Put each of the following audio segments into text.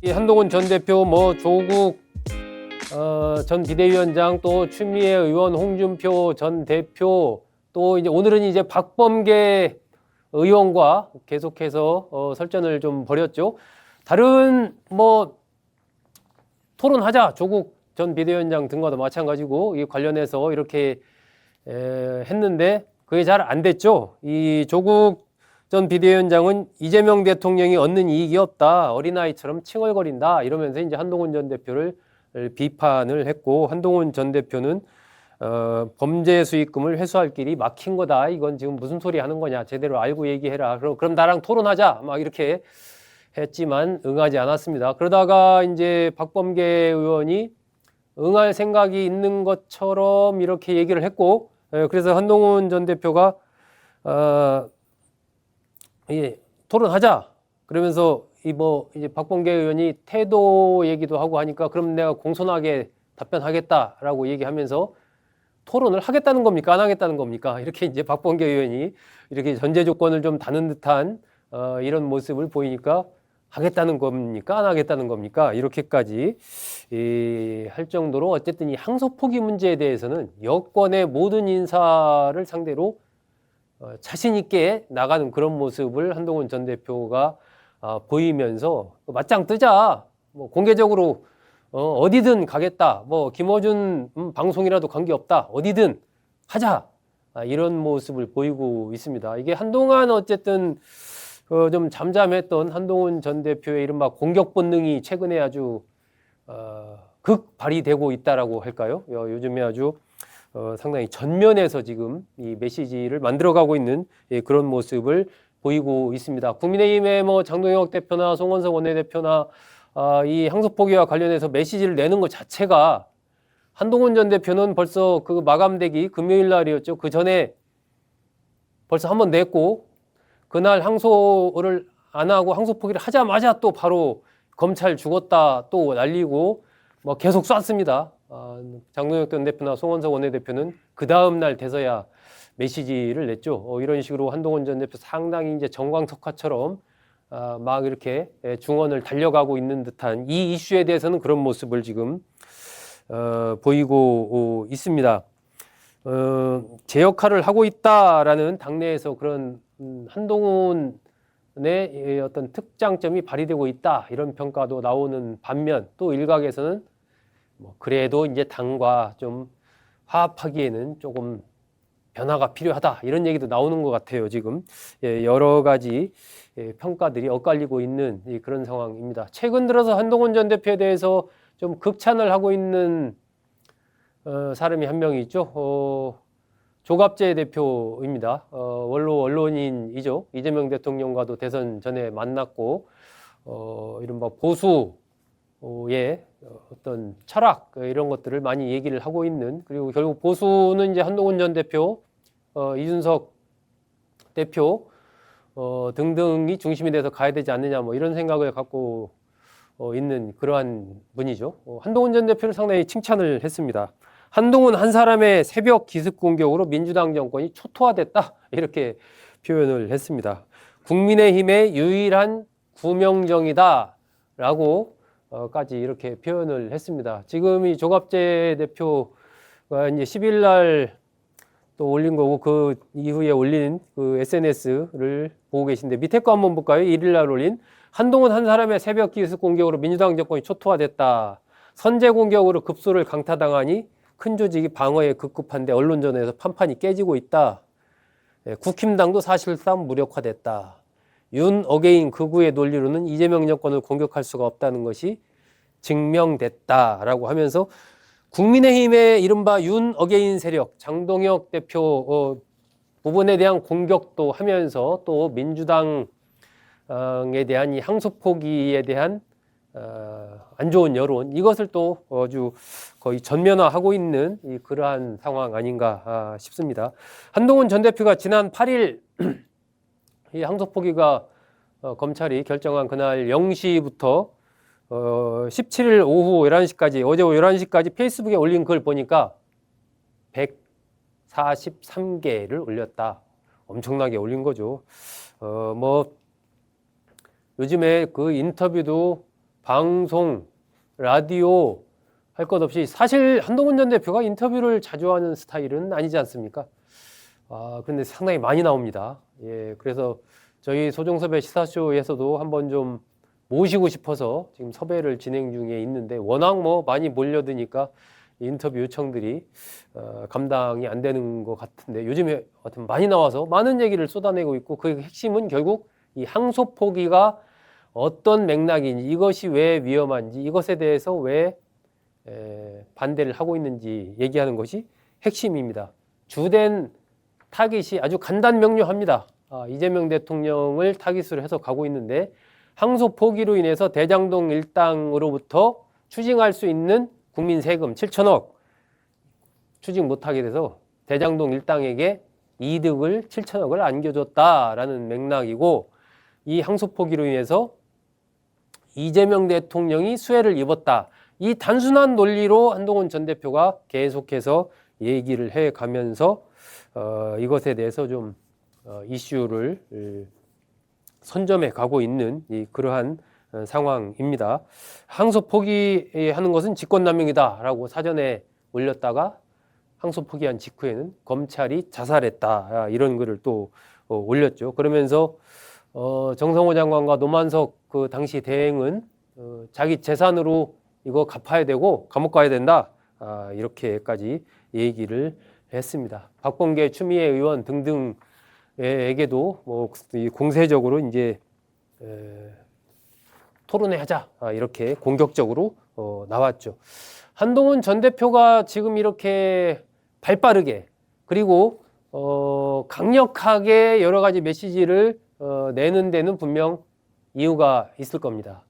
이 한동훈 전 대표, 조국 전 비대위원장, 또 추미애 의원, 홍준표 전 대표, 또 이제 오늘은 이제 박범계 의원과 계속해서 설전을 좀 벌였죠. 다른 토론하자, 조국 전 비대위원장 등과도 마찬가지고 이 관련해서 이렇게 했는데 그게 잘 안 됐죠. 이 조국 전 비대위원장은 이재명 대통령이 얻는 이익이 없다, 어린아이처럼 칭얼거린다 이러면서 이제 한동훈 전 대표를 비판을 했고, 한동훈 전 대표는 범죄 수익금을 회수할 길이 막힌 거다. 이건 지금 무슨 소리 하는 거냐. 제대로 알고 얘기해라. 그럼 나랑 토론하자. 막 이렇게 했지만 응하지 않았습니다. 그러다가 이제 박범계 의원이 응할 생각이 있는 것처럼 이렇게 얘기를 했고, 그래서 한동훈 전 대표가 토론하자. 그러면서 이제 박범계 의원이 태도 얘기도 하고 하니까 그럼 내가 공손하게 답변하겠다라고 얘기하면서 토론을 하겠다는 겁니까? 안 하겠다는 겁니까? 이렇게 이제 박범계 의원이 이렇게 전제 조건을 좀 다는 듯한 이런 모습을 보이니까 하겠다는 겁니까? 안 하겠다는 겁니까? 이렇게까지 할 정도로 어쨌든 이 항소 포기 문제에 대해서는 여권의 모든 인사를 상대로 자신 있게 나가는 그런 모습을 한동훈 전 대표가 보이면서 맞짱 뜨자, 공개적으로 어디든 가겠다, 김어준 방송이라도 관계없다, 어디든 하자, 이런 모습을 보이고 있습니다. 이게 한동안 어쨌든 좀 잠잠했던 한동훈 전 대표의 이른바 공격 본능이 최근에 아주 극발휘되고 있다라고 할까요? 요즘에 아주 상당히 전면에서 지금 이 메시지를 만들어가고 있는 그런 모습을 보이고 있습니다. 국민의힘의 장동혁 대표나 송원석 원내대표나 이 항소 포기와 관련해서 메시지를 내는 것 자체가, 한동훈 전 대표는 벌써 그 마감되기 금요일 날이었죠. 그 전에 벌써 한번 냈고, 그날 항소를 안 하고 항소 포기를 하자마자 또 바로 검찰 죽었다 또 날리고 계속 쐈습니다. 장동혁 전 대표나 송원석 원내대표는 그 다음 날 돼서야 메시지를 냈죠. 이런 식으로 한동훈 전 대표 상당히 이제 정광석화처럼 막 이렇게 중언을 달려가고 있는 듯한 이 이슈에 대해서는 그런 모습을 지금 보이고 있습니다. 제 역할을 하고 있다라는 당내에서 그런 한동훈의 어떤 특장점이 발휘되고 있다, 이런 평가도 나오는 반면, 또 일각에서는 그래도 이제 당과 좀 화합하기에는 조금 변화가 필요하다, 이런 얘기도 나오는 것 같아요. 지금 여러 가지 평가들이 엇갈리고 있는 그런 상황입니다. 최근 들어서 한동훈 전 대표에 대해서 좀 극찬을 하고 있는 사람이 한 명 있죠. 조갑재 대표입니다. 원로 언론인이죠. 이재명 대통령과도 대선 전에 만났고 이른바 보수의 어떤 철학, 이런 것들을 많이 얘기를 하고 있는, 그리고 결국 보수는 이제 한동훈 전 대표, 이준석 대표 등등이 중심이 돼서 가야 되지 않느냐, 이런 생각을 갖고 있는 그러한 분이죠. 한동훈 전 대표를 상당히 칭찬을 했습니다. 한동훈 한 사람의 새벽 기습 공격으로 민주당 정권이 초토화됐다, 이렇게 표현을 했습니다. 국민의힘의 유일한 구명정이다 라고 까지 이렇게 표현을 했습니다. 지금 이 조갑재 대표가 이제 10일 날 또 올린 거고, 그 이후에 올린 그 SNS를 보고 계신데, 밑에 거 한번 볼까요? 1일 날 올린 한동훈 한 사람의 새벽 기습 공격으로 민주당 정권이 초토화됐다. 선제 공격으로 급소를 강타당하니 큰 조직이 방어에 급급한데 언론전에서 판판이 깨지고 있다. 국힘당도 사실상 무력화됐다. 윤 어게인 극우의 논리로는 이재명 정권을 공격할 수가 없다는 것이 증명됐다라고 하면서, 국민의힘의 이른바 윤 어게인 세력, 장동혁 대표 부분에 대한 공격도 하면서, 또 민주당에 대한 이 항소 포기에 대한 안 좋은 여론, 이것을 또 아주 거의 전면화하고 있는 그러한 상황 아닌가 싶습니다. 한동훈 전 대표가 지난 8일 이 항소 포기가 검찰이 결정한 그날 0시부터 17일 오후 11시까지, 어제 오후 11시까지 페이스북에 올린 글 보니까 143개를 올렸다. 엄청나게 올린 거죠. 요즘에 그 인터뷰도 방송, 라디오 할 것 없이 사실 한동훈 전 대표가 인터뷰를 자주 하는 스타일은 아니지 않습니까? 그런데 상당히 많이 나옵니다. 예, 그래서 저희 소종섭의 시사쇼에서도 한번 좀 모시고 싶어서 지금 섭외를 진행 중에 있는데 워낙 뭐 많이 몰려드니까 인터뷰 요청들이 감당이 안 되는 것 같은데 요즘에 하여튼 많이 나와서 많은 얘기를 쏟아내고 있고 그 핵심은 결국 이 항소 포기가 어떤 맥락인지 이것이 왜 위험한지 이것에 대해서 왜 반대를 하고 있는지 얘기하는 것이 핵심입니다. 주된 타깃이 아주 간단명료합니다. 이재명 대통령을 타깃으로 해서 가고 있는데 항소 포기로 인해서 대장동 일당으로부터 추징할 수 있는 국민 세금 7천억 추징 못하게 돼서 대장동 일당에게 이득을 7천억을 안겨줬다라는 맥락이고 이 항소 포기로 인해서 이재명 대통령이 수혜를 입었다. 이 단순한 논리로 한동훈 전 대표가 계속해서 얘기를 해가면서 이것에 대해서 좀 이슈를 선점해 가고 있는 그러한 상황입니다. 항소 포기하는 것은 직권남용이다라고 사전에 올렸다가 항소 포기한 직후에는 검찰이 자살했다 이런 글을 또 올렸죠. 그러면서 정성호 장관과 노만석 그 당시 대행은 자기 재산으로 이거 갚아야 되고 감옥 가야 된다 이렇게까지 얘기를 했습니다. 박범계 추미애 의원 등등에게도 뭐 공세적으로 이제 토론회하자 이렇게 공격적으로 나왔죠. 한동훈 전 대표가 지금 이렇게 발빠르게 그리고 강력하게 여러 가지 메시지를 내는 데는 분명 이유가 있을 겁니다.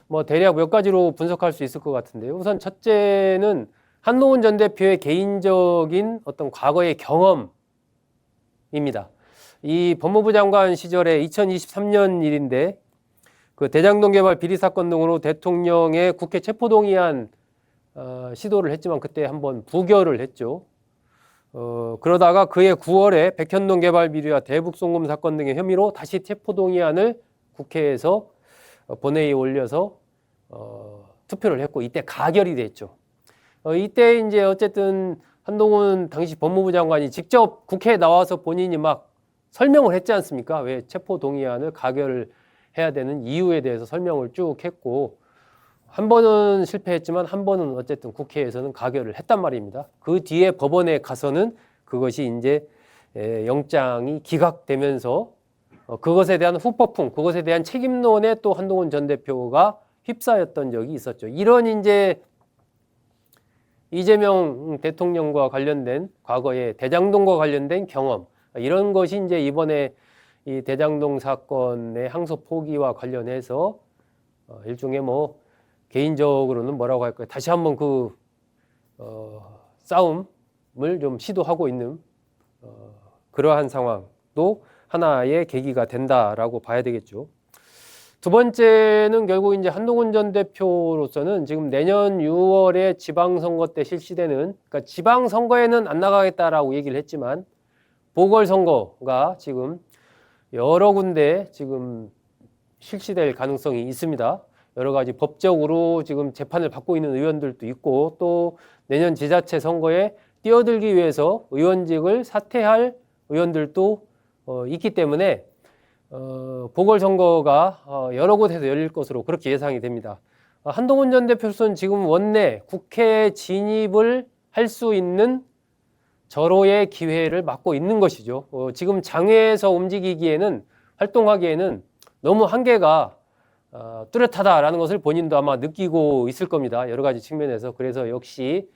뭐 대략 몇 가지로 분석할 수 있을 것 같은데요. 우선 첫째는 한동훈 전 대표의 개인적인 어떤 과거의 경험입니다. 이 법무부 장관 시절에 2023년 일인데 그 대장동 개발 비리 사건 등으로 대통령의 국회 체포동의안 시도를 했지만 그때 한번 부결을 했죠. 그러다가 그해 9월에 백현동 개발 비리와 대북 송금 사건 등의 혐의로 다시 체포동의안을 국회에서 본회의에 올려서 투표를 했고 이때 가결이 됐죠. 이때 이제 어쨌든 한동훈 당시 법무부 장관이 직접 국회에 나와서 본인이 막 설명을 했지 않습니까? 왜 체포동의안을 가결을 해야 되는 이유에 대해서 설명을 쭉 했고 한 번은 실패했지만 한 번은 어쨌든 국회에서는 가결을 했단 말입니다. 그 뒤에 법원에 가서는 그것이 이제 영장이 기각되면서 그것에 대한 후폭풍, 그것에 대한 책임론에 또 한동훈 전 대표가 휩싸였던 적이 있었죠. 이런 이제 이재명 대통령과 관련된 과거의 대장동과 관련된 경험 이런 것이 이제 이번에 이 대장동 사건의 항소 포기와 관련해서 일종의 뭐 개인적으로는 뭐라고 할까요? 다시 한번 그 싸움을 좀 시도하고 있는 그러한 상황도 하나의 계기가 된다라고 봐야 되겠죠. 두 번째는 결국 이제 한동훈 전 대표로서는 지금 내년 6월에 지방선거 때 실시되는 그러니까 지방선거에는 안 나가겠다라고 얘기를 했지만 보궐선거가 지금 여러 군데 지금 실시될 가능성이 있습니다. 여러 가지 법적으로 지금 재판을 받고 있는 의원들도 있고 또 내년 지자체 선거에 뛰어들기 위해서 의원직을 사퇴할 의원들도 있기 때문에 보궐선거가 여러 곳에서 열릴 것으로 그렇게 예상이 됩니다. 한동훈 전 대표는 지금 원내 국회 진입을 할 수 있는 절호의 기회를 맞고 있는 것이죠. 지금 장외에서 움직이기에는 활동하기에는 너무 한계가 뚜렷하다라는 것을 본인도 아마 느끼고 있을 겁니다. 여러 가지 측면에서. 그래서 역시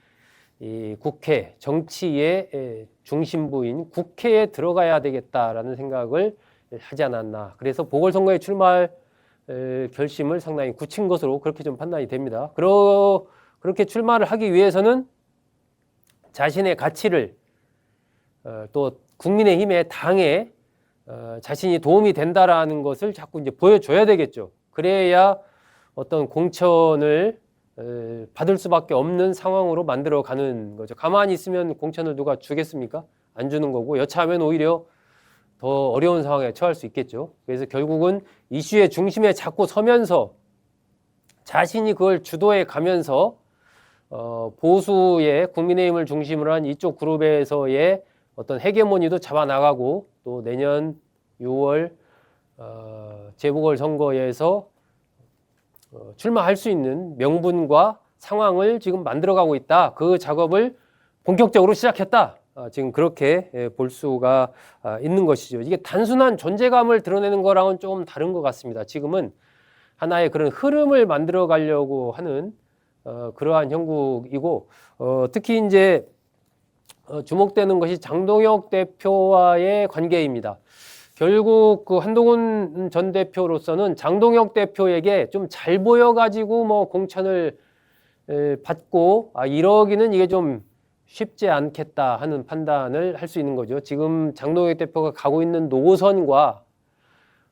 이 국회, 정치의 중심부인 국회에 들어가야 되겠다라는 생각을 하지 않았나. 그래서 보궐선거에 출마할 결심을 상당히 굳힌 것으로 그렇게 좀 판단이 됩니다. 그렇게 출마를 하기 위해서는 자신의 가치를 또 국민의힘의 당에 자신이 도움이 된다라는 것을 자꾸 이제 보여줘야 되겠죠. 그래야 어떤 공천을 받을 수밖에 없는 상황으로 만들어가는 거죠. 가만히 있으면 공천을 누가 주겠습니까? 안 주는 거고 여차하면 오히려 더 어려운 상황에 처할 수 있겠죠. 그래서 결국은 이슈의 중심에 자꾸 서면서 자신이 그걸 주도해 가면서 보수의 국민의힘을 중심으로 한 이쪽 그룹에서의 어떤 헤게모니도 잡아나가고 또 내년 6월 재보궐선거에서 출마할 수 있는 명분과 상황을 지금 만들어가고 있다. 그 작업을 본격적으로 시작했다. 지금 그렇게 볼 수가 있는 것이죠. 이게 단순한 존재감을 드러내는 거랑은 좀 다른 것 같습니다. 지금은 하나의 그런 흐름을 만들어 가려고 하는 그러한 형국이고 특히 이제 주목되는 것이 장동혁 대표와의 관계입니다. 결국 그 한동훈 전 대표로서는 장동혁 대표에게 좀 잘 보여가지고 뭐 공천을 받고 이러기는 이게 좀 쉽지 않겠다 하는 판단을 할 수 있는 거죠. 지금 장동혁 대표가 가고 있는 노선과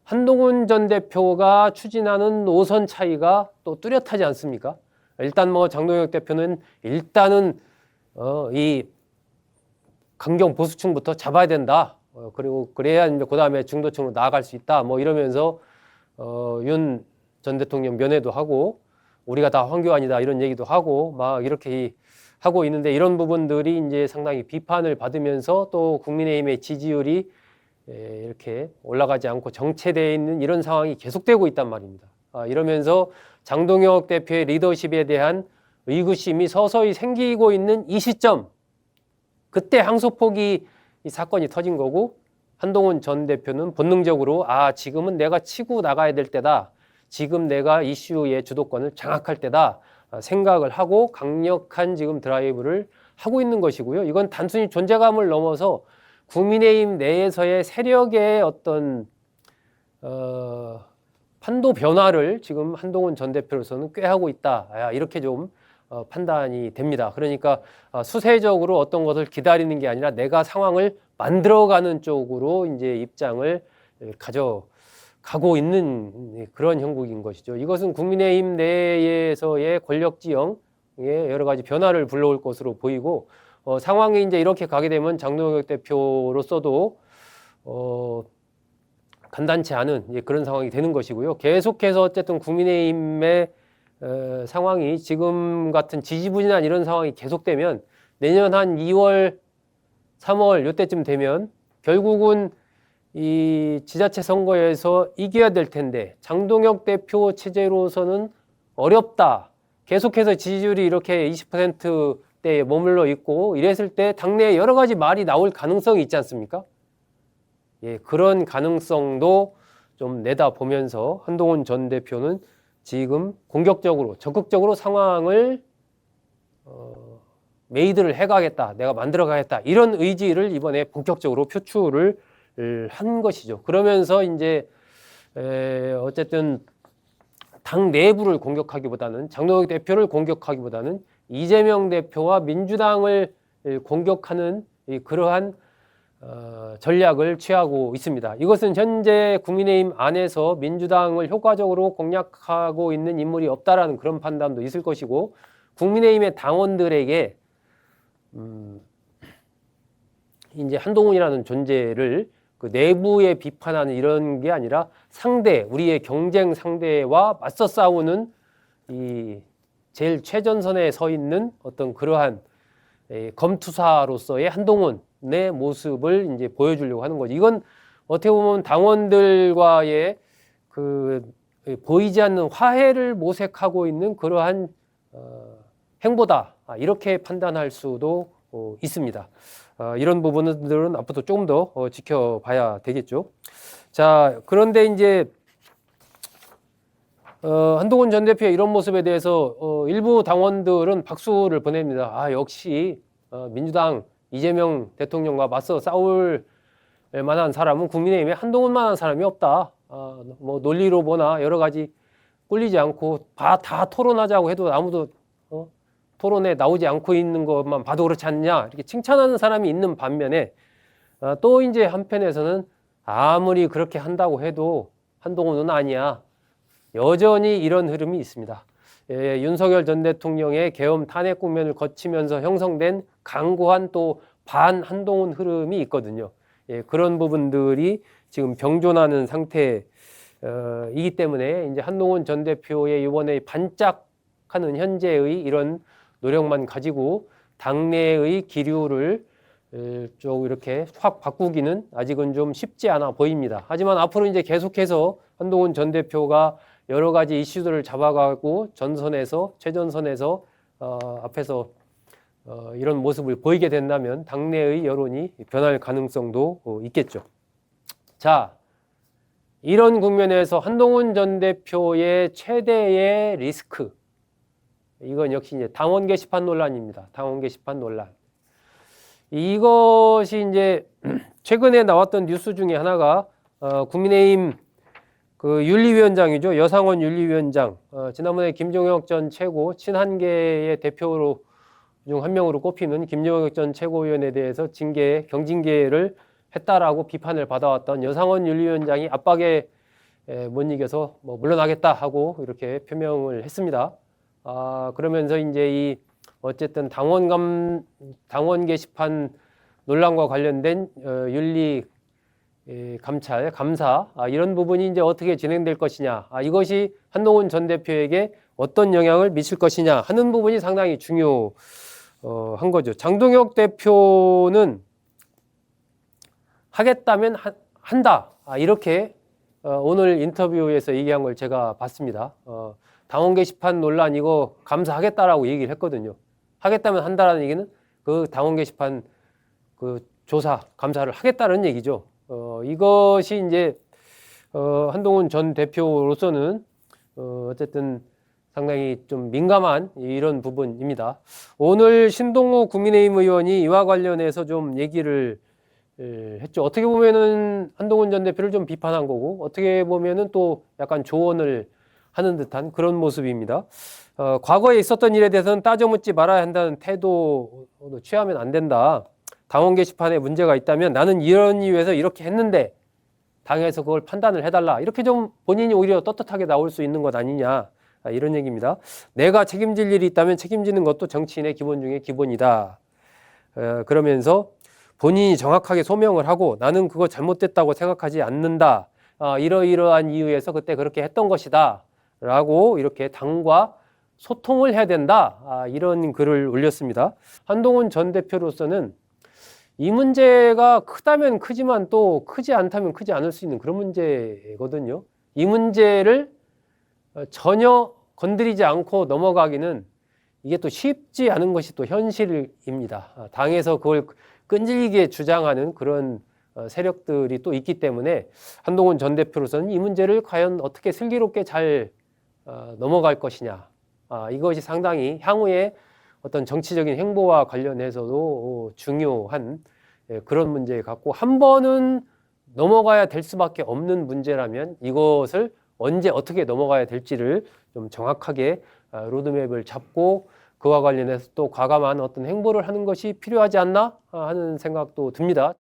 한동훈 전 대표가 추진하는 노선 차이가 또 뚜렷하지 않습니까? 일단 뭐 장동혁 대표는 일단은 이 강경 보수층부터 잡아야 된다. 그리고 그래야 이제 그다음에 중도층으로 나아갈 수 있다. 뭐 이러면서 윤 전 대통령 면회도 하고 우리가 다 황교안이다 이런 얘기도 하고 막 이렇게 하고 있는데 이런 부분들이 이제 상당히 비판을 받으면서 또 국민의힘의 지지율이 이렇게 올라가지 않고 정체되어 있는 이런 상황이 계속되고 있단 말입니다. 이러면서 장동혁 대표의 리더십에 대한 의구심이 서서히 생기고 있는 이 시점, 그때 항소포기 이 사건이 터진 거고 한동훈 전 대표는 본능적으로 지금은 내가 치고 나가야 될 때다. 지금 내가 이슈의 주도권을 장악할 때다. 생각을 하고 강력한 지금 드라이브를 하고 있는 것이고요. 이건 단순히 존재감을 넘어서 국민의힘 내에서의 세력의 어떤 판도 변화를 지금 한동훈 전 대표로서는 꾀하고 있다. 이렇게 좀 판단이 됩니다. 그러니까 수세적으로 어떤 것을 기다리는 게 아니라 내가 상황을 만들어가는 쪽으로 이제 입장을 가져가고 있는 그런 형국인 것이죠. 이것은 국민의힘 내에서의 권력지형에 여러 가지 변화를 불러올 것으로 보이고 상황이 이제 이렇게 가게 되면 장동혁 대표로서도 간단치 않은 그런 상황이 되는 것이고요. 계속해서 어쨌든 국민의힘의 상황이 지금 같은 지지부진한 이런 상황이 계속되면 내년 한 2월, 3월 이때쯤 되면 결국은 이 지자체 선거에서 이겨야 될 텐데 장동혁 대표 체제로서는 어렵다. 계속해서 지지율이 이렇게 20%대에 머물러 있고 이랬을 때 당내에 여러 가지 말이 나올 가능성이 있지 않습니까? 그런 가능성도 좀 내다보면서 한동훈 전 대표는 지금 공격적으로 적극적으로 상황을 메이드를 해가겠다, 내가 만들어가겠다 이런 의지를 이번에 본격적으로 표출을 한 것이죠. 그러면서 이제 어쨌든 당 내부를 공격하기보다는 장동혁 대표를 공격하기보다는 이재명 대표와 민주당을 공격하는 그러한 전략을 취하고 있습니다. 이것은 현재 국민의힘 안에서 민주당을 효과적으로 공략하고 있는 인물이 없다라는 그런 판단도 있을 것이고 국민의힘의 당원들에게 이제 한동훈이라는 존재를 그 내부에 비판하는 이런 게 아니라 우리의 경쟁 상대와 맞서 싸우는 이 제일 최전선에 서 있는 어떤 그러한 검투사로서의 한동훈의 모습을 이제 보여주려고 하는 거죠. 이건 어떻게 보면 당원들과의 그 보이지 않는 화해를 모색하고 있는 그러한 행보다 이렇게 판단할 수도 있습니다. 이런 부분들은 앞으로 조금 더 지켜봐야 되겠죠. 자, 그런데 이제 한동훈 전 대표의 이런 모습에 대해서 일부 당원들은 박수를 보냅니다. 역시 민주당 이재명 대통령과 맞서 싸울 만한 사람은 국민의힘에 한동훈만한 사람이 없다. 뭐 논리로 보나 여러 가지 꿀리지 않고 다 토론하자고 해도 아무도 토론에 나오지 않고 있는 것만 봐도 그렇지 않냐 이렇게 칭찬하는 사람이 있는 반면에 또 이제 한편에서는 아무리 그렇게 한다고 해도 한동훈은 아니야. 여전히 이런 흐름이 있습니다. 윤석열 전 대통령의 계엄 탄핵 국면을 거치면서 형성된 강고한 또 반 한동훈 흐름이 있거든요. 예, 그런 부분들이 지금 병존하는 상태이기 때문에 이제 한동훈 전 대표의 이번에 반짝하는 현재의 이런 노력만 가지고 당내의 기류를 좀 이렇게 확 바꾸기는 아직은 좀 쉽지 않아 보입니다. 하지만 앞으로 이제 계속해서 한동훈 전 대표가 여러 가지 이슈들을 잡아가고 전선에서 최전선에서 앞에서 이런 모습을 보이게 된다면 당내의 여론이 변할 가능성도 있겠죠. 자, 이런 국면에서 한동훈 전 대표의 최대의 리스크, 이건 역시 이제 당원 게시판 논란입니다. 당원 게시판 논란. 이것이 이제 최근에 나왔던 뉴스 중에 하나가 국민의힘 그 윤리위원장이죠. 여상원 윤리위원장. 지난번에 김종혁 전 최고 친한계의 대표로 중 한 명으로 꼽히는 김종혁 전 최고위원에 대해서 경징계를 했다라고 비판을 받아왔던 여상원 윤리위원장이 압박에 못 이겨서 뭐 물러나겠다 하고 이렇게 표명을 했습니다. 그러면서 이제 이 어쨌든 당원 게시판 논란과 관련된 윤리 감찰, 감사 거이런 부분이 이제 어떻게 진행될 것이냐, 이것이 한동훈 전 대표에게 어떤 영향을 미칠 것이냐 하는 부분이 상당히 중요한 거죠. 장동혁 대표는 하겠다면 한다, 이렇게 오늘 인터뷰에서 얘기한 걸 제가 봤습니다. 당원 게시판 논란 이거 감사하겠다라고 얘기를 했거든요. 하겠다면 한다라는 얘기는 그 당원 게시판 그 조사 감사를 하겠다는 얘기죠. 이것이 이제 한동훈 전 대표로서는 어쨌든 상당히 좀 민감한 이런 부분입니다. 오늘 신동호 국민의힘 의원이 이와 관련해서 좀 얘기를 했죠. 어떻게 보면은 한동훈 전 대표를 좀 비판한 거고, 어떻게 보면은 또 약간 조언을 하는 듯한 그런 모습입니다. 과거에 있었던 일에 대해서는 따져 묻지 말아야 한다는 태도도 취하면 안 된다. 당원 게시판에 문제가 있다면 나는 이런 이유에서 이렇게 했는데 당에서 그걸 판단을 해달라. 이렇게 좀 본인이 오히려 떳떳하게 나올 수 있는 것 아니냐. 이런 얘기입니다. 내가 책임질 일이 있다면 책임지는 것도 정치인의 기본 중에 기본이다. 그러면서 본인이 정확하게 소명을 하고 나는 그거 잘못됐다고 생각하지 않는다. 이러이러한 이유에서 그때 그렇게 했던 것이다. 라고 이렇게 당과 소통을 해야 된다. 이런 글을 올렸습니다. 한동훈 전 대표로서는 이 문제가 크다면 크지만 또 크지 않다면 크지 않을 수 있는 그런 문제거든요. 이 문제를 전혀 건드리지 않고 넘어가기는 이게 또 쉽지 않은 것이 또 현실입니다. 당에서 그걸 끈질기게 주장하는 그런 세력들이 또 있기 때문에 한동훈 전 대표로서는 이 문제를 과연 어떻게 슬기롭게 잘 넘어갈 것이냐, 이것이 상당히 향후에 어떤 정치적인 행보와 관련해서도 중요한 그런 문제 같고, 한 번은 넘어가야 될 수밖에 없는 문제라면 이것을 언제 어떻게 넘어가야 될지를 좀 정확하게 로드맵을 잡고 그와 관련해서 또 과감한 어떤 행보를 하는 것이 필요하지 않나 하는 생각도 듭니다.